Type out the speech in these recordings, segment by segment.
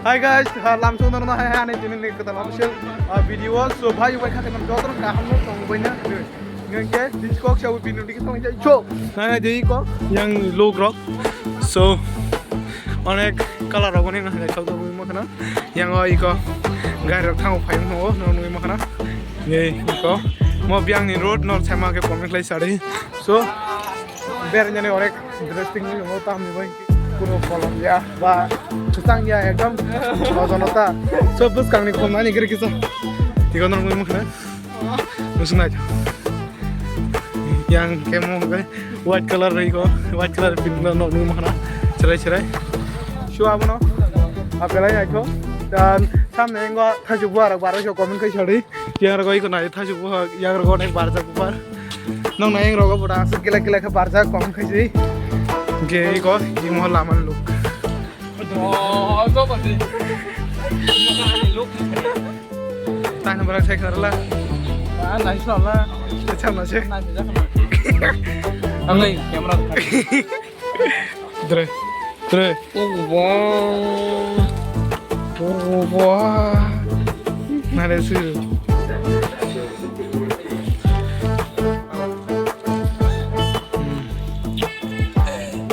Hi guys, langsung nonton hai ini jenis kita langsung video so bhai bai khate nam jotor kaham no tong baina ngke disco show pinu dikit tong jai cho hai dei ko yang low rock so onek color rogoni na hai chau mo kana yang oi ko gai rok thang phai mo no nui mo kana nge ko mo biang ni road no sama ke comment lai sari so ber jane onek interesting ni mo tam ni bai kuno kolom ya ba kusang ya ekdom ojonota so bus kang ni khomna ni gere kisa tigon no mo kana musna yang kemo white color ri ko white color pin no no mo kana cerai cerai so abono apela ya ko dan samne ngo thaju buar bar ko comment kai chari yang ro ko na thaju bu yang ro nek bar ja bar nong na yang ro ko bada se kila kila ka bar ja comment kai ji ge ko di mohalla man look oh so basi look tan bara check karla nice la अच्छा ना से अंगई कैमरा इधर इधर ओ वाह नारे से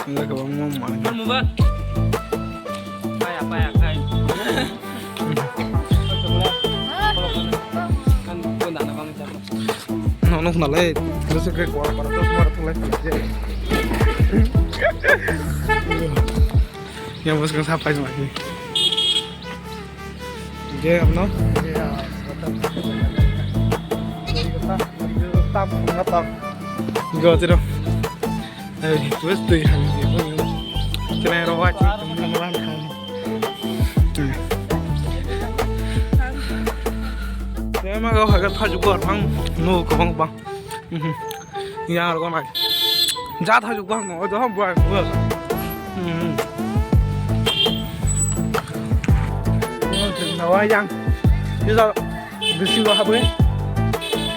enggak ke bang mama mama apa ya kai no no le terus ke kuar para terus mar tulai yang bos kan sampai semua ini dia no ya tam ngatam go tiro terus tuh yang kena rawat teman-teman kan mà có phải cái thay chụp quạt băng nô có băng băng nhà rồi con này giá thay chụp quạt nó cho không phải vừa nó ai yang bây giờ bising gua habis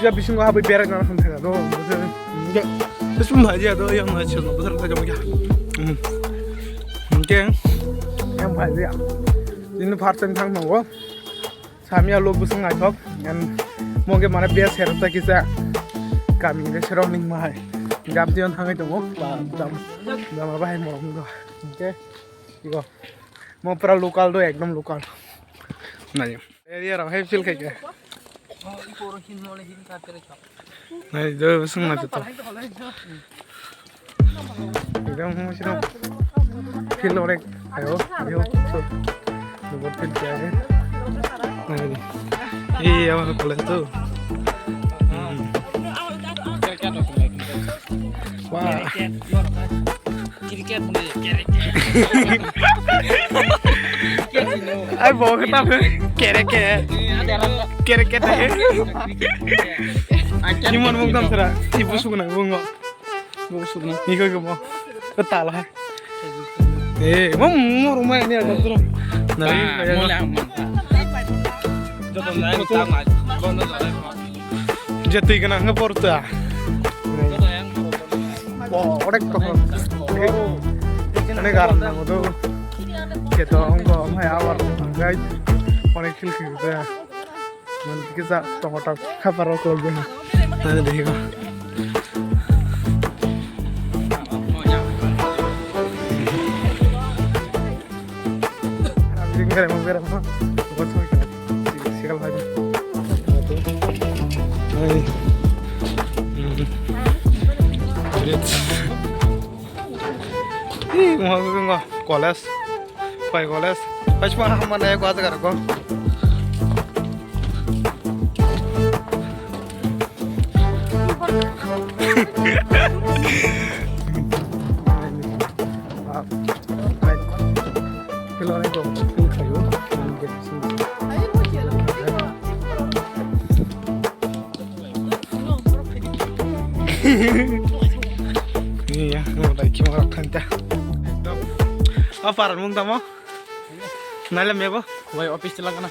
bây bising gua habis berak nang không thể đâu cái bising phải gì đâu yang nói chuyện nó bất thay cho mình cái em phải gì ạ ini persen thang mau Samia lo busung ngajok, dan mungkin mana biasa herta kita kami ini surrounding mahal. Jam tian hangai tunggu, jam apa yang mau mungkin, oke, iko, mau pera lokal do, ekdom lokal. Nah, area ramai feel kayak. Nah, itu busung ngajok tuh. Ekdom macam feel orang, ayo, so, buat feel kayak. Iya, mana boleh tuh. Wah. Kiriket nih, Ay, bawa ketemu. Kiriket deh. Ini mana mungkin serah. Ibu suka nang bunga. Ibu suka. Iko kemo. Ketalah. Mau rumah ini ada terus. Nah, mulai aman. Jatuh kena ngeporta. Wah, orang kau. Ini karena itu kita orang mai awal guys, orang kecil kita. Nanti kita tomato kabar aku lagi. Nanti deh kau. Ambil mau berapa? Buat semua. Sekal aja. Hai. Ih, mau nggak koles? Pai koles. Pas mana ya gua sekarang kok. Hello, aku. Kayu. Iya, udah gimana kan dah. Apa mung tamo? Nalam ya, Wai office jalan kana.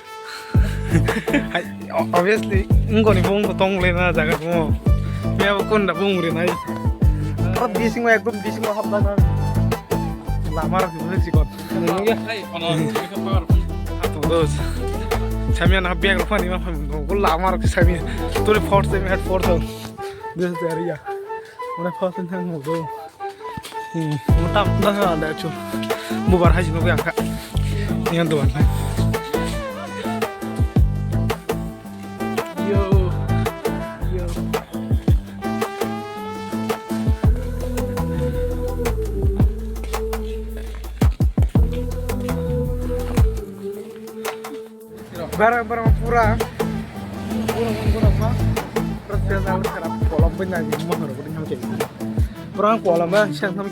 Obviously, enggak nih mung potong lena jaga mo. Ya kon da mung ri nai. Rot bising wa ekdom bising wa habda na. Lamar gitu sih kon. Ya, Samia na bag of money, Lama, Samia, to the port, they had 4,000. This is the area. When I pass in time, go. Nothing on that, too. Mubar has no Bianca. The other one. Yo. Barang-barang pura terus biasa harus kerap kolam banyak di rumah harus punya macam ini orang kolam bah siang sama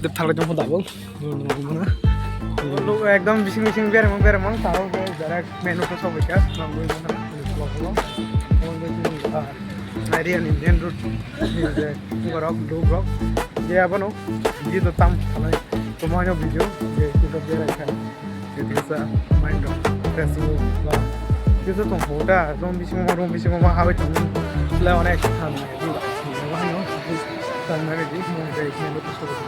detal aja mau tabung lu ekdom bising-bising biar emang tahu gue jarak menu ke sobat ya nunggu mana pulau area Indian road Grok dia apa no dia tetap semuanya video dia kita biar aja jadi bisa main dong festival lah itu tuh hoda rom bising mau awet tuh lawan aja sama itu wah no sama dia mau kayak gitu terus